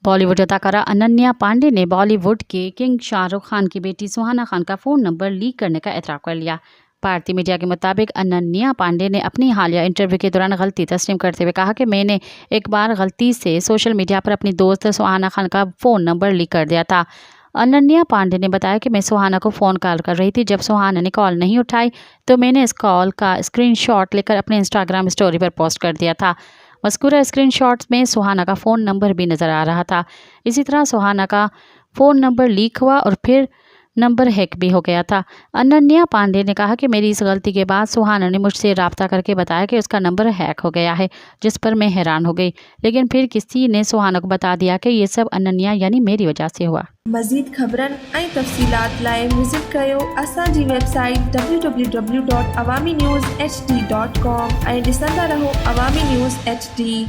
बॉलीवुड अदाकारा अनन्या पांडे ने बॉलीवुड के किंग शाहरुख खान की बेटी सुहाना खान का फ़ोन नंबर लीक करने का एतराफ़ कर लिया। भारतीय मीडिया के मुताबिक अनन्या पांडे ने अपनी हालिया इंटरव्यू के दौरान गलती तस्लीम करते हुए कहा कि मैंने एक बार गलती से सोशल मीडिया पर अपनी दोस्त सुहाना खान का फ़ोन नंबर लीक कर दिया था। अनन्या पांडे ने बताया कि मैं सुहाना को फ़ोन कॉल कर रही थी। जब सुहाना ने कॉल नहीं उठाई तो मैंने इस कॉल का स्क्रीनशॉट लेकर अपने इंस्टाग्राम स्टोरी पर पोस्ट कर दिया था। मज़कूरा स्क्रीनशॉट्स में सुहाना का फ़ोन नंबर भी नज़र आ रहा था। इसी तरह सुहाना का फ़ोन नंबर लीक हुआ और फिर नंबर हैक भी हो गया था। अनन्या पांडे ने कहा कि मेरी इस गलती के बाद सुहाना ने मुझसे रब्ता करके बताया कि उसका नंबर हैक हो गया है, जिस पर मैं हैरान हो गई। लेकिन फिर किसी ने सुहाना को बता दिया कि ये सब अनन्या यानी मेरी वजह से हुआ। मज़ीद ख़बरनि ऐं तफ़सीलात लाइ विज़िट कयो असांजी वेबसाइट www.awamiNewsHD.com ऐं ॾिसंदा रहो अवामी न्यूज़ HD।